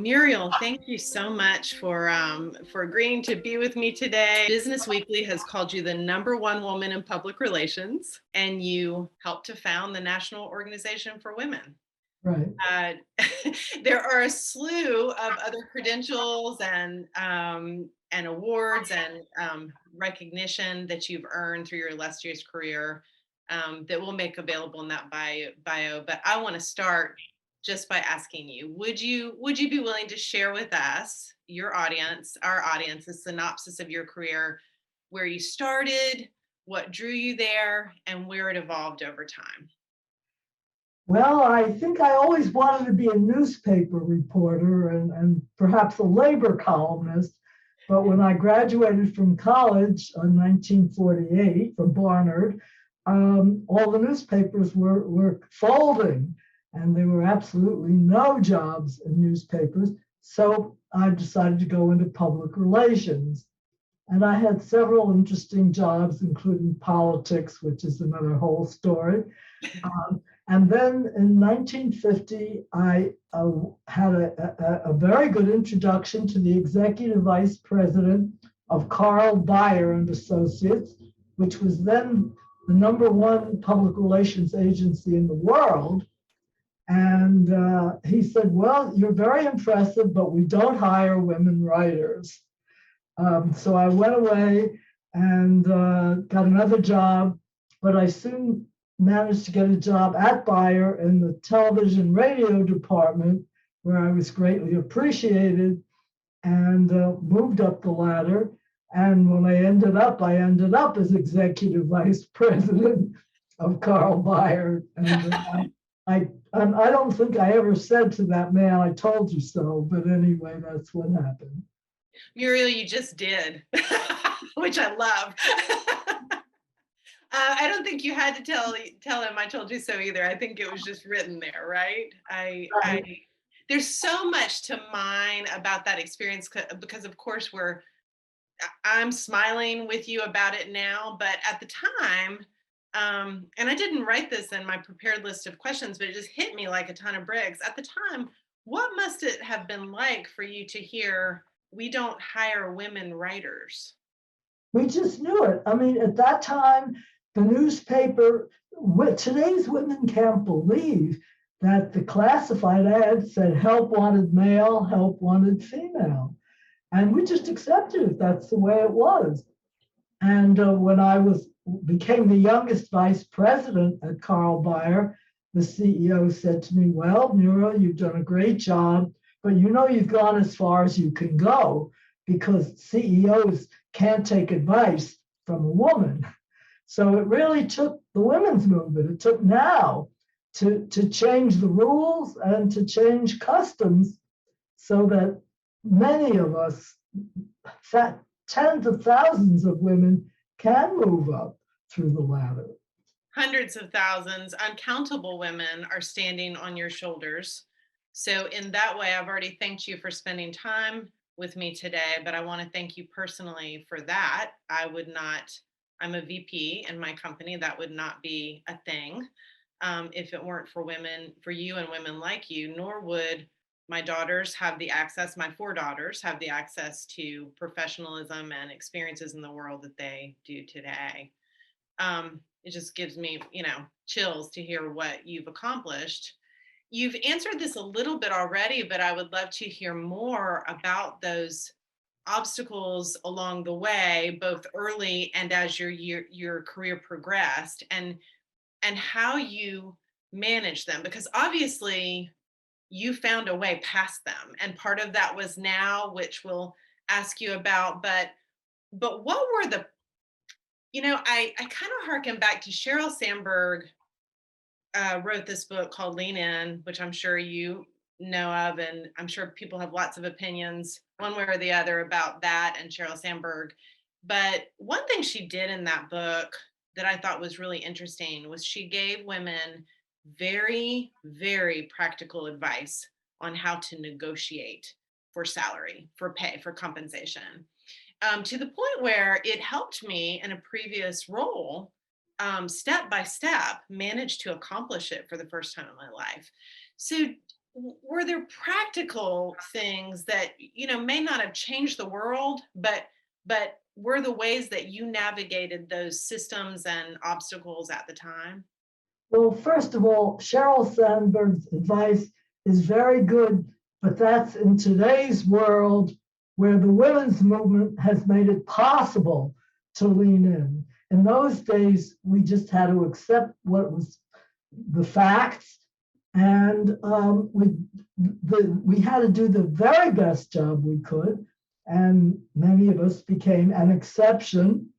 Muriel, thank you so much for agreeing to be with me today. Business Weekly has called you the #1 woman in public relations, and you helped to found the National Organization for Women. Right. There are a slew of other credentials and awards and recognition that you've earned through your illustrious career that we'll make available in that bio. But I want to start just by asking you, would you be willing to share with us, your audience, our audience, a synopsis of your career, where you started, what drew you there, and where it evolved over time? Well, I think I always wanted to be a newspaper reporter and perhaps a labor columnist. But when I graduated from college in 1948 from Barnard, all the newspapers were folding, and there were absolutely no jobs in newspapers. So I decided to go into public relations. And I had several interesting jobs, including politics, which is another whole story. And then in 1950, I had a very good introduction to the executive vice president of Carl Byoir Associates, which was then the #1 public relations agency in the world. And he said, well, you're very impressive, but we don't hire women writers. So I went away and got another job, but I soon managed to get a job at Byoir in the television radio department, where I was greatly appreciated, and moved up the ladder. And when I ended up as executive vice president of Carl Byoir. And I don't think I ever said to that man, I told you so, but anyway, that's what happened. Muriel, you just did, which I love. I don't think you had to tell him I told you so either. I think it was just written there, right? There's so much to mine about that experience because, of course, I'm smiling with you about it now, but at the time, and I didn't write this in my prepared list of questions, but it just hit me like a ton of bricks. At the time, what must it have been like for you to hear, we don't hire women writers? We just knew it. I mean, at that time, the newspaper, today's women can't believe that the classified ad said help wanted male, help wanted female. And we just accepted it. That's the way it was. And when I became the youngest vice president at Carl Byoir, the CEO said to me, well, Muriel, you've done a great job, but you've gone as far as you can go, because CEOs can't take advice from a woman. So it really took the women's movement. It took now to change the rules and to change customs so that many of us, tens of thousands of women, can move up through the ladder. Hundreds of thousands, uncountable women are standing on your shoulders. So in that way, I've already thanked you for spending time with me today, but I want to thank you personally for that. I'm a VP in my company. That would not be a thing if it weren't for women, for you and women like you, nor would my daughters have the access, my 4 daughters have the access to professionalism and experiences in the world that they do today. It just gives me, chills to hear what you've accomplished. You've answered this a little bit already, but I would love to hear more about those obstacles along the way, both early and as your career progressed, and how you managed them, because obviously you found a way past them, and part of that was now, which we'll ask you about. But what were the, I kind of harken back to Sheryl Sandberg. Wrote this book called Lean In, which I'm sure you know of, and I'm sure people have lots of opinions one way or the other about that and Sheryl Sandberg. But one thing she did in that book that I thought was really interesting was she gave women very, very practical advice on how to negotiate for salary, for pay, for compensation, to the point where it helped me in a previous role, step by step, manage to accomplish it for the first time in my life. So were there practical things that, may not have changed the world, but were the ways that you navigated those systems and obstacles at the time? Well, first of all, Sheryl Sandberg's advice is very good, but that's in today's world where the women's movement has made it possible to lean in. In those days, we just had to accept what was the facts, and we had to do the very best job we could, and many of us became an exception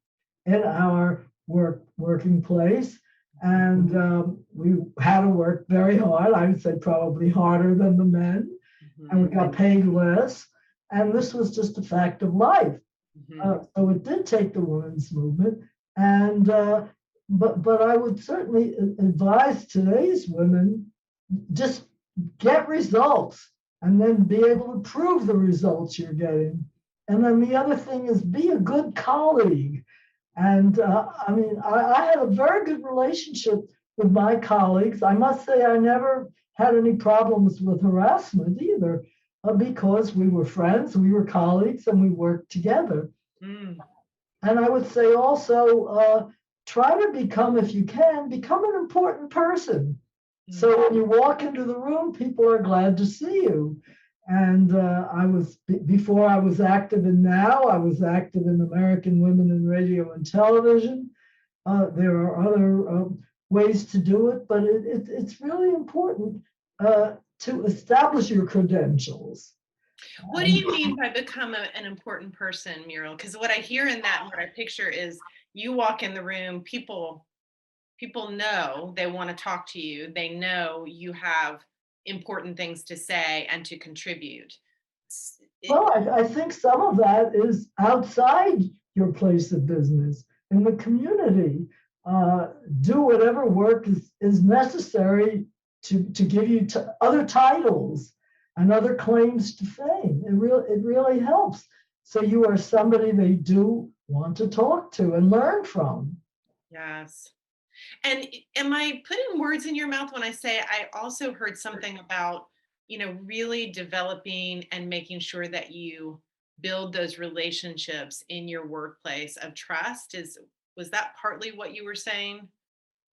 in our working place. And we had to work very hard. I would say probably harder than the men, and we got paid less. And this was just a fact of life. So it did take the women's movement, and but I would certainly advise today's women just get results, and then be able to prove the results you're getting. And then the other thing is be a good colleague. And I had a very good relationship with my colleagues. I must say I never had any problems with harassment either, because we were friends, we were colleagues, and we worked together. And I would say also, try to become, if you can, become an important person. So when you walk into the room, people are glad to see you. And before I was active in NOW, I was active in American Women in Radio and Television. There are other ways to do it, but it's really important to establish your credentials. What do you mean by become an important person, Muriel? Because what I hear in that, what I picture is you walk in the room, people know they want to talk to you. They know you have important things to say and to contribute. Well, I think some of that is outside your place of business, in the community. Do whatever work is necessary to give you other titles and other claims to fame. It really helps. So you are somebody they do want to talk to and learn from. Yes. And am I putting words in your mouth when I say I also heard something about, really developing and making sure that you build those relationships in your workplace of trust? Was that partly what you were saying?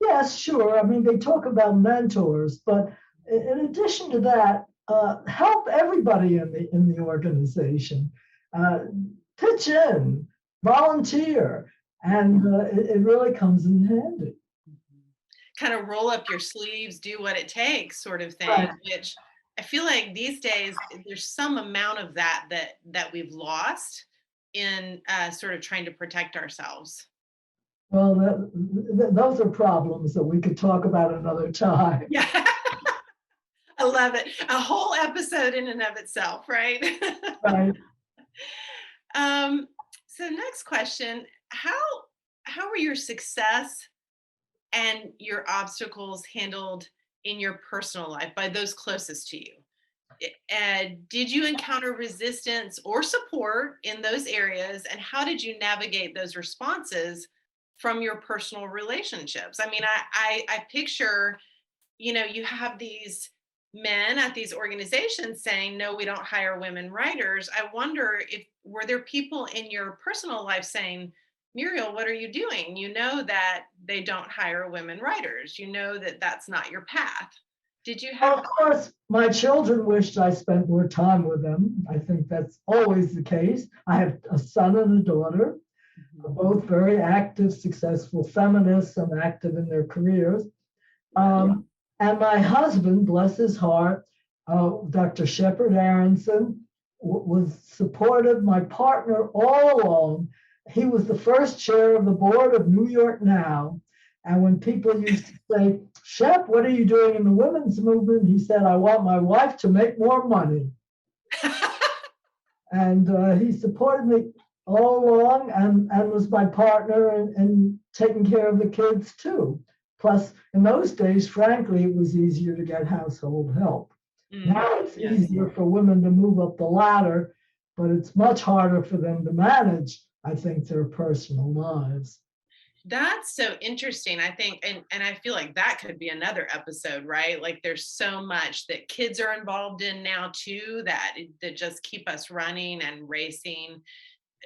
Yes, sure. I mean, they talk about mentors, but in addition to that, help everybody in the organization. Pitch in, volunteer, and it really comes in handy. Kind of roll up your sleeves, do what it takes, sort of thing. Right. Which I feel like these days there's some amount of that we've lost in sort of trying to protect ourselves. Well, those are problems that we could talk about another time. Yeah. I love it. A whole episode in and of itself, right? Right. So next question, how were your success and your obstacles handled in your personal life by those closest to you? Did you encounter resistance or support in those areas? And how did you navigate those responses from your personal relationships? I mean, I picture, you have these men at these organizations saying, no, we don't hire women writers. I wonder were there people in your personal life saying, Muriel, what are you doing? You know that they don't hire women writers. You know that that's not your path. Did you have? Of course, my children wished I spent more time with them. I think that's always the case. I have a son and a daughter, both very active, successful feminists and active in their careers. And my husband, bless his heart, Dr. Shepard Aronson, was supportive, my partner all along. He was the first chair of the board of New York Now. And when people used to say, Shep, what are you doing in the women's movement? He said, I want my wife to make more money. And he supported me all along and was my partner in taking care of the kids too. Plus, in those days, frankly, it was easier to get household help. Now it's easier for women to move up the ladder, but it's much harder for them to manage, I think, their personal lives. That's so interesting. I think, and I feel like that could be another episode, right? Like there's so much that kids are involved in now too that just keep us running and racing.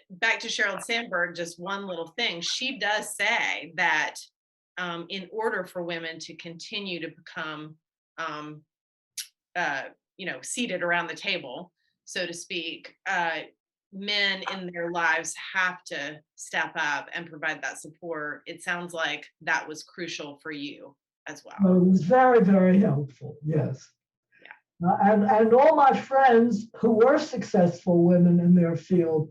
Back to Sheryl Sandberg, just one little thing. She does say that in order for women to continue to become um, uh, seated around the table, so to speak, men in their lives have to step up and provide that support. It sounds like that was crucial for you as well. Well, it was very, very helpful. Yes. Yeah. And all my friends who were successful women in their field,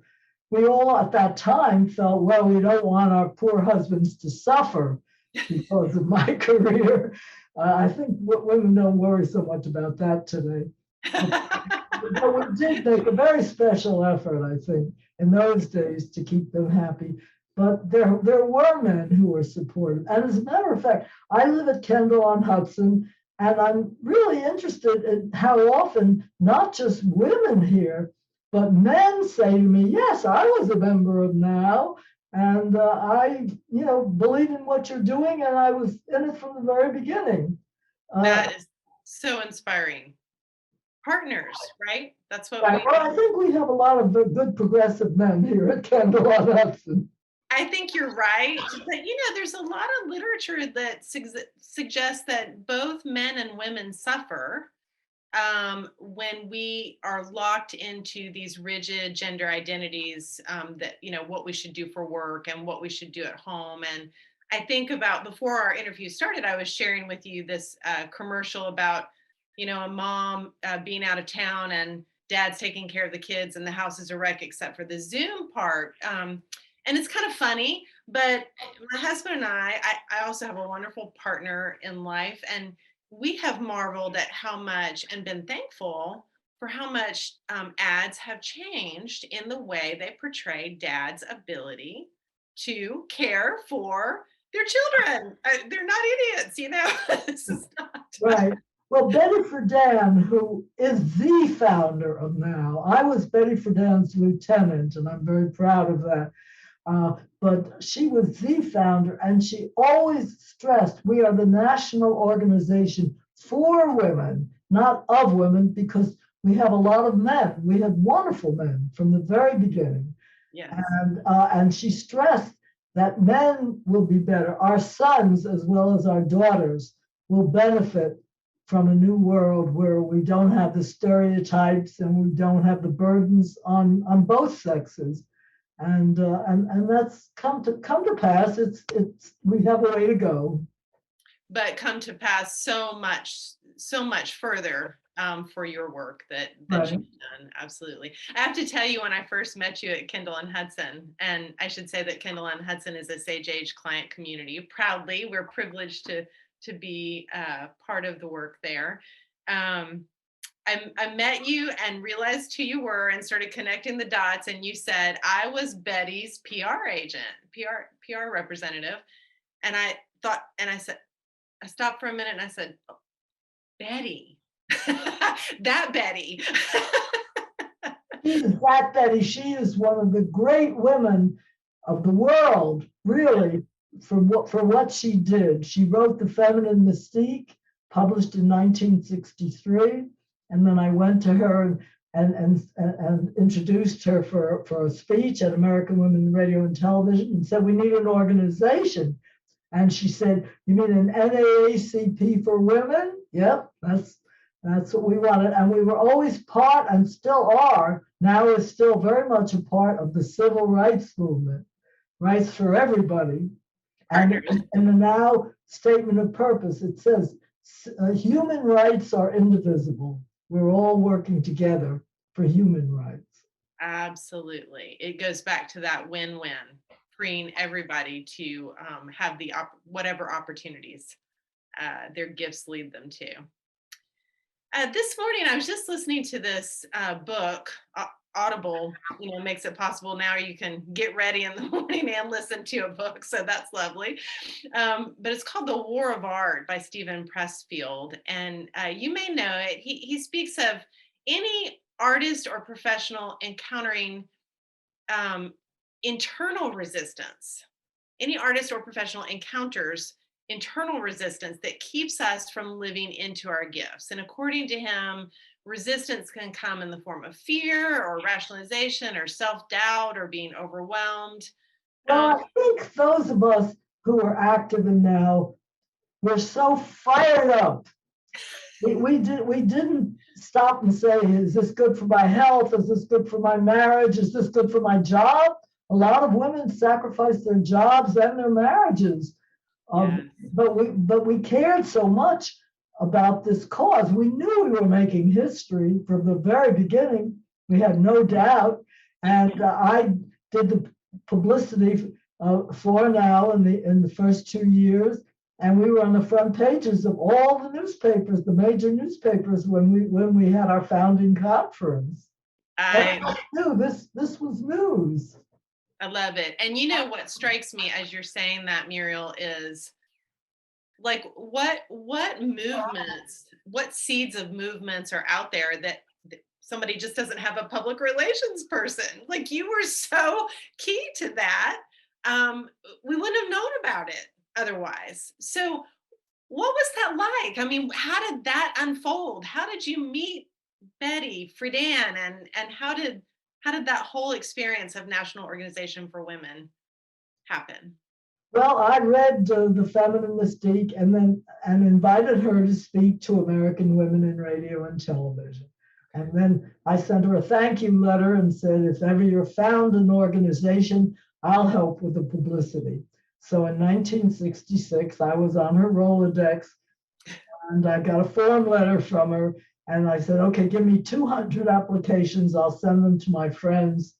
we all at that time felt, well, we don't want our poor husbands to suffer because of my career. I think women don't worry so much about that today. But we did make a very special effort, I think, in those days to keep them happy. But there were men who were supportive. And as a matter of fact, I live at Kendall on Hudson, and I'm really interested in how often not just women here, but men say to me, yes, I was a member of NOW, and I, believe in what you're doing, and I was in it from the very beginning. That is so inspiring. Partners, right? That's what Right. Well, I think we have a lot of good progressive men here at Kendall on Hudson. I think you're right. But there's a lot of literature that suggests that both men and women suffer when we are locked into these rigid gender identities, that what we should do for work and what we should do at home. And I think about, before our interview started, I was sharing with you this commercial about a mom being out of town and dad's taking care of the kids and the house is a wreck except for the Zoom part. And it's kind of funny, but my husband and I also have a wonderful partner in life, and we have marveled at how much and been thankful for how much ads have changed in the way they portray dad's ability to care for their children. They're not idiots, This is not. Right. Well, Betty Friedan, who is the founder of NOW, I was Betty Friedan's lieutenant, and I'm very proud of that. But she was the founder, and she always stressed we are the national organization for women, not of women, because we have a lot of men. We had wonderful men from the very beginning. Yes. And she stressed that men will be better. Our sons, as well as our daughters, will benefit from a new world where we don't have the stereotypes and we don't have the burdens on both sexes. And that's come to pass. It's we have a way to go. But come to pass so much further for your work that Right. you've done. Absolutely. I have to tell you, when I first met you at Kendall and Hudson, and I should say that Kendall and Hudson is a SageAge client community. Proudly, we're privileged to be part of the work there. I met you and realized who you were and started connecting the dots. And you said, I was Betty's PR agent, PR representative. And I thought, and I said, I stopped for a minute and I said, oh, Betty, that Betty. She is that Betty. She is one of the great women of the world, really, for what she did. She wrote The Feminine Mystique, published in 1963. And then I went to her and introduced her for a speech at American Women in Radio and Television and said, we need an organization. And she said, you mean an NAACP for women? Yep, that's what we wanted. And we were always part, and still are, now is still very much a part of the civil rights movement, rights for everybody. And in the NOW statement of purpose, it says, human rights are indivisible. We're all working together for human rights. Absolutely. It goes back to that win-win, freeing everybody to have the whatever opportunities their gifts lead them to. This morning, I was just listening to this book. Audible, makes it possible now you can get ready in the morning and listen to a book. So that's lovely. But it's called The War of Art by Stephen Pressfield. And you may know it. He speaks of any artist or professional encountering internal resistance any artist or professional encounters internal resistance that keeps us from living into our gifts. And according to him, resistance can come in the form of fear or rationalization or self-doubt or being overwhelmed. Well, Um, I think those of us who are active in now, we're so fired up. We didn't stop and say, is this good for my health? Is this good for my marriage? Is this good for my job? A lot of women sacrifice their jobs and their marriages. yes. But we cared so much about this cause. We knew we were making history from the very beginning. We had no doubt. And I did the publicity for now in the first 2 years. And we were on the front pages of all the newspapers, the major newspapers, when we had our founding conference. I Knew this was news. I love it. And you know what strikes me as you're saying that, Muriel, is like what movements, what seeds of movements are out there that somebody just doesn't have a public relations person. Like you were so key to that. We wouldn't have known about it otherwise. So what was that like? I mean, how did that unfold? How did you meet Betty Friedan and how did that whole experience of National Organization for Women happen? Well, I read The Feminine Mystique and invited her to speak to American women in radio and television. And then I sent her a thank you letter and said, if ever you're found an organization, I'll help with the publicity. So in 1966, I was on her Rolodex and I got a form letter from her. And I said, okay, give me 200 applications. I'll send them to my friends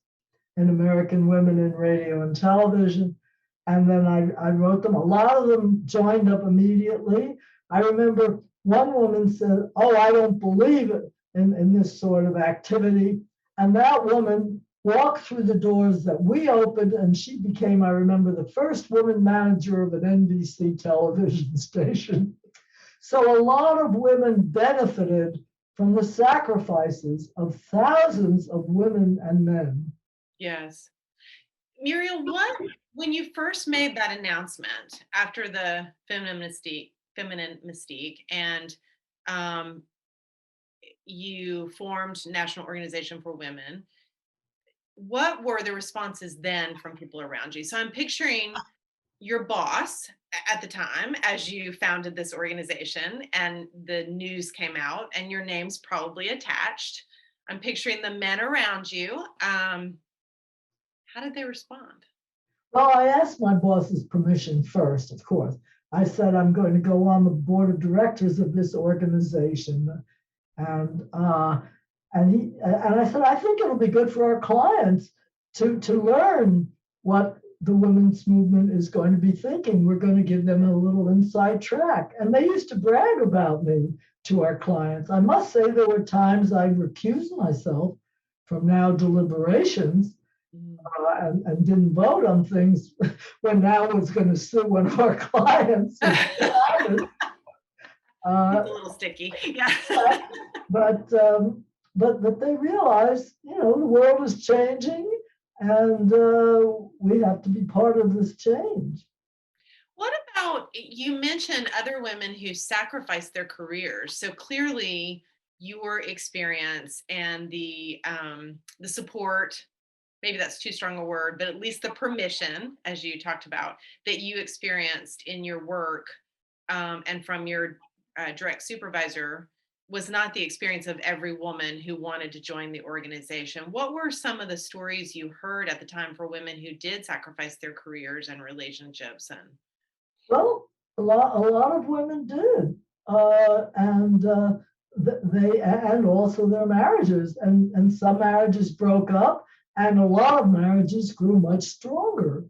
in American Women in Radio and Television. And then I wrote them. A lot of them joined up immediately. I remember one woman said, oh, I don't believe it in this sort of activity. And that woman walked through the doors that we opened, and she became, I remember, the first woman manager of an NBC television station. So a lot of women benefited from the sacrifices of thousands of women and men. Yes. Muriel, when you first made that announcement after the feminine mystique, and um, you formed National Organization for Women, what were the responses then from people around you? So I'm picturing your boss at the time as you founded this organization and the news came out and your name's probably attached. I'm picturing the men around you. How did they respond? Well, I asked my boss's permission first, of course. I said, I'm going to go on the board of directors of this organization. And I said, I think it'll be good for our clients to learn what the women's movement is going to be thinking. We're going to give them a little inside track. And they used to brag about me to our clients. I must say there were times I recused myself from now deliberations and didn't vote on things when now was going to sue one of our clients. It's a little sticky. Yeah. but they realize, the world is changing, and we have to be part of this change. What about, you mentioned other women who sacrificed their careers. So clearly your experience and the support, maybe that's too strong a word, but at least the permission, as you talked about, that you experienced in your work and from your direct supervisor was not the experience of every woman who wanted to join the organization. What were some of the stories you heard at the time for women who did sacrifice their careers and relationships? And Well, a lot of women did, and they and also their marriages, and some marriages broke up, and a lot of marriages grew much stronger.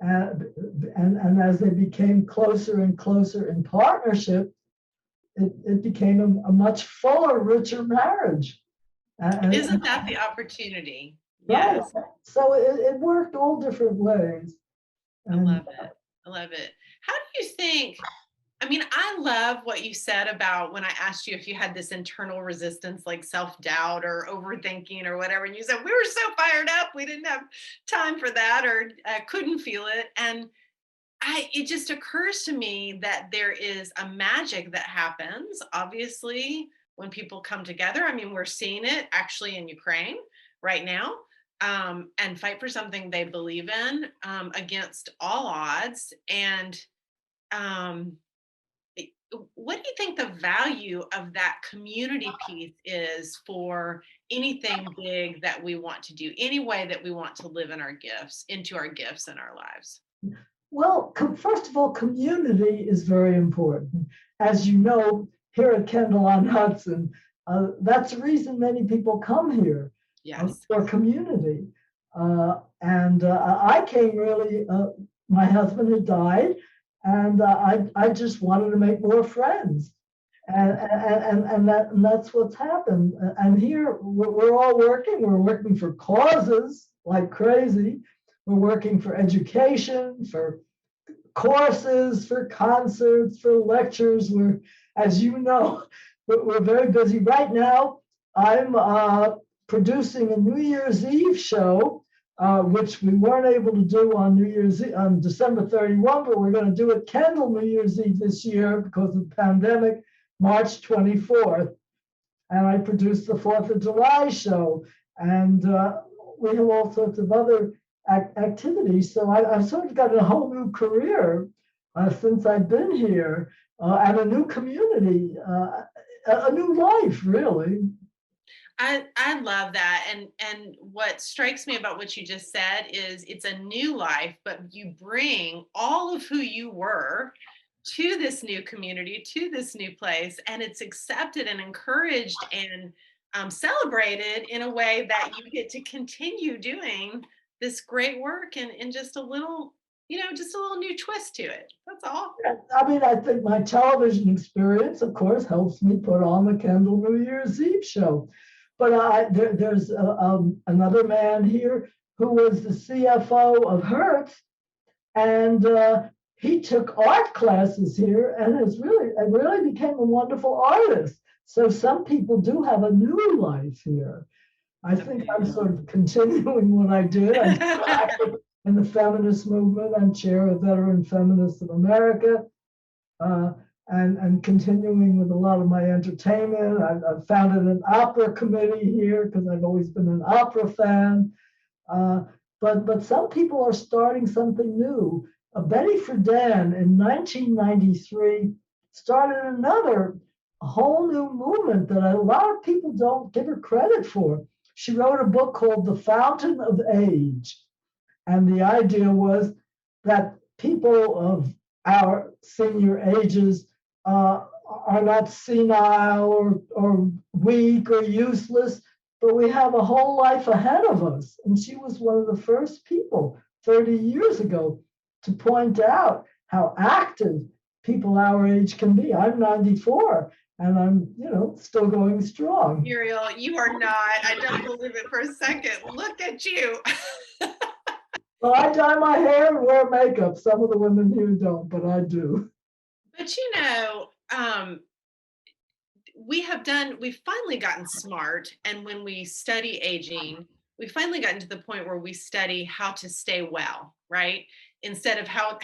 And as they became closer and closer in partnership, it became a much fuller, richer marriage. isn't that the opportunity? Right. Yes. So it worked all different ways. I love it. I love it. How do you think? I mean, I love what you said about when I asked you if you had this internal resistance, like self-doubt or overthinking or whatever. And you said, we were so fired up, we didn't have time for that or couldn't feel it. And it just occurs to me that there is a magic that happens, obviously, when people come together. I mean, we're seeing it actually in Ukraine right now, and fight for something they believe in, against all odds. And um, what do you think the value of that community piece is for anything big that we want to do, any way that we want to live in our gifts, into our gifts in our lives? Well, first of all, community is very important. As you know, here at Kendall on Hudson, that's the reason many people come here, Yes. for community. And I came really, my husband had died, and I just wanted to make more friends. And that's what's happened. And here we're all working. We're working for causes like crazy. We're working for education, for courses, for concerts, for lectures. We're, as you know, we're very busy right now. I'm producing a New Year's Eve show, which we weren't able to do on New Year's Eve, on December 31, but we're going to do it Kendall New Year's Eve this year because of the pandemic, March 24th. And I produced the 4th of July show. And we have all sorts of other activities. So I've sort of got a whole new career since I've been here, and a new community, a new life, really. I love that. And what strikes me about what you just said is it's a new life, but you bring all of who you were to this new community, to this new place, and it's accepted and encouraged and celebrated in a way that you get to continue doing this great work and just a little, just a little new twist to it. That's all. I mean, I think my television experience, of course, helps me put on the Kendall New Year's Eve show. But there's another man here who was the CFO of Hertz, and he took art classes here and really became a wonderful artist. So some people do have a new life here. I think I'm sort of continuing what I did. I'm still active in the feminist movement. I'm chair of Veteran Feminists of America, and continuing with a lot of my entertainment. I've founded an opera committee here because I've always been an opera fan. But some people are starting something new. Betty Friedan in 1993 started a whole new movement that a lot of people don't give her credit for. She wrote a book called The Fountain of Age. And the idea was that people of our senior ages are not senile or weak or useless, but we have a whole life ahead of us. And she was one of the first people 30 years ago to point out how active people our age can be. I'm 94 and I'm, still going strong. Muriel, you are not. I don't believe it for a second. Look at you. Well, I dye my hair and wear makeup. Some of the women here don't, but I do. But we've finally gotten smart. And when we study aging, we finally gotten to the point where we study how to stay well, right? Instead of how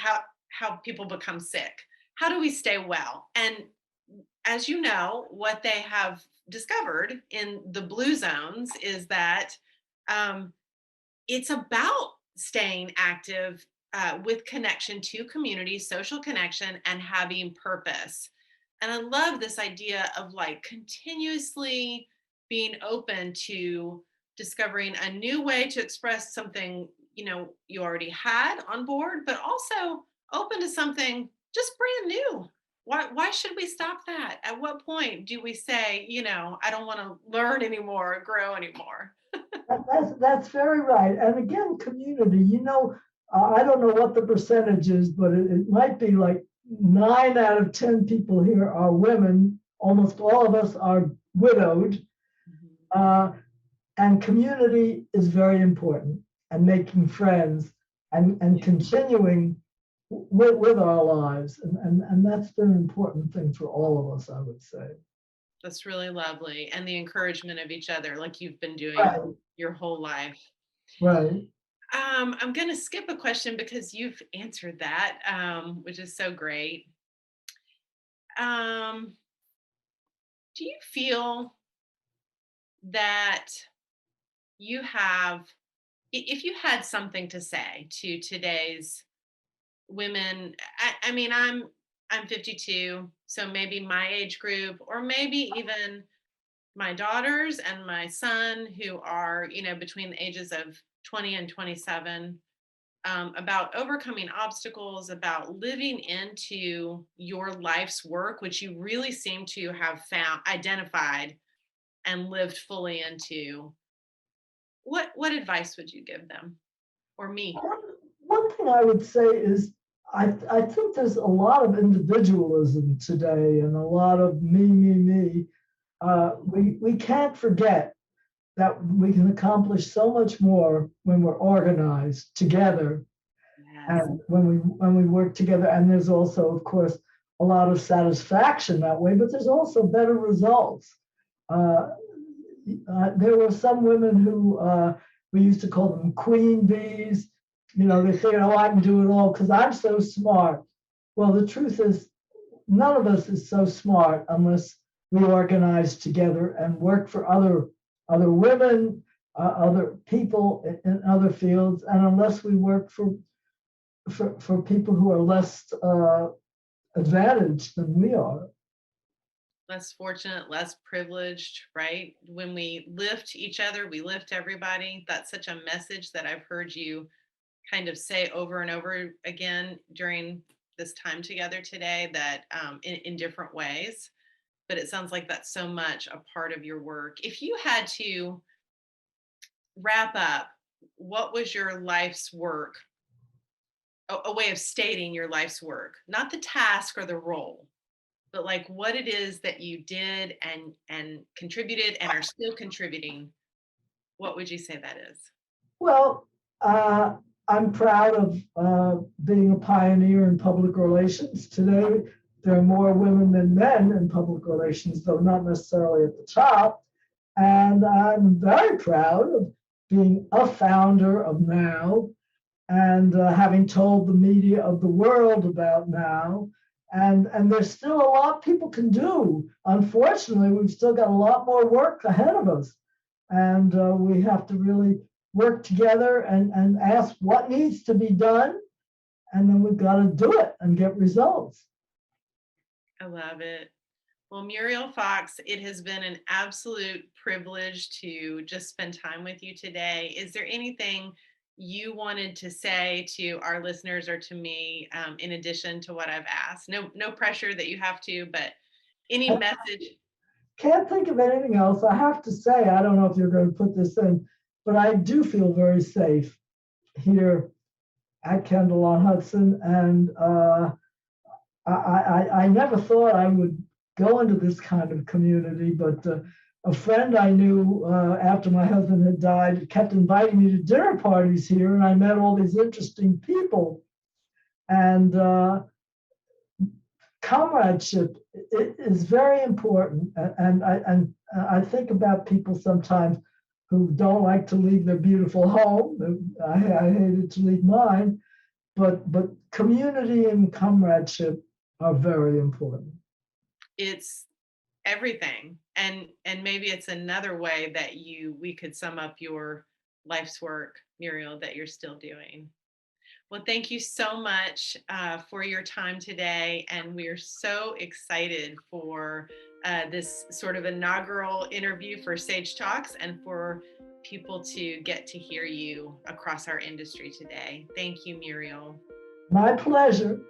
people become sick. How do we stay well? And as you know, what they have discovered in the blue zones is that it's about staying active, with connection to community, social connection, and having purpose. And I love this idea of like continuously being open to discovering a new way to express something you already had on board, but also open to something just brand new. Why should we stop that? At what point do we say, I don't want to learn anymore or grow anymore? That's very right. And again, community, I don't know what the percentage is, but it might be like 9 out of 10 people here are women. Almost all of us are widowed. And community is very important, and making friends and continuing with our lives. And that's been an important thing for all of us, I would say. That's really lovely. And the encouragement of each other, like you've been doing Right. your whole life. Right. I'm going to skip a question because you've answered that, which is so great. Um, do you feel that you have, if you had something to say to today's women, I mean, I'm 52, so maybe my age group, or maybe even my daughters and my son who are, between the ages of 20 and 27, about overcoming obstacles, about living into your life's work, which you really seem to have found, identified, and lived fully into. What advice would you give them or me? One, one thing I would say is I think there's a lot of individualism today and a lot of me. We can't forget that we can accomplish so much more when we're organized together Yes. and when we work together. And there's also, of course, a lot of satisfaction that way, but there's also better results. Uh, there were some women who we used to call them queen bees. They say, "Oh, I can do it all because I'm so smart." Well, the truth is, none of us is so smart unless we organize together and work for other women, other people in other fields, and unless we work for people who are less advantaged than we are. Less fortunate, less privileged, right? When we lift each other, we lift everybody. That's such a message that I've heard you kind of say over and over again during this time together today, that in different ways. But it sounds like that's so much a part of your work. If you had to wrap up, what was your life's work? A way of stating your life's work, not the task or the role, but like what it is that you did and contributed and are still contributing. What would you say that is? Well, I'm proud of being a pioneer in public relations. Today, there are more women than men in public relations, though not necessarily at the top. And I'm very proud of being a founder of Now and having told the media of the world about Now. And there's still a lot people can do. Unfortunately, we've still got a lot more work ahead of us. And we have to really work together and ask what needs to be done. And then we've got to do it and get results. I love it. Well, Muriel Fox, it has been an absolute privilege to just spend time with you today. Is there anything you wanted to say to our listeners or to me, in addition to what I've asked? No pressure that you have to, but any I message? can't think of anything else. I have to say, I don't know if you're going to put this in, but I do feel very safe here at Kendall on Hudson. And I never thought I would go into this kind of community, but a friend I knew after my husband had died kept inviting me to dinner parties here, and I met all these interesting people. And comradeship is very important, and I think about people sometimes who don't like to leave their beautiful home. I hated to leave mine, but community and comradeship are very important. It's everything. And maybe it's another way that we could sum up your life's work, Muriel, that you're still doing. Well, thank you so much for your time today. And we are so excited for this sort of inaugural interview for Sage Talks and for people to get to hear you across our industry today. Thank you, Muriel. My pleasure.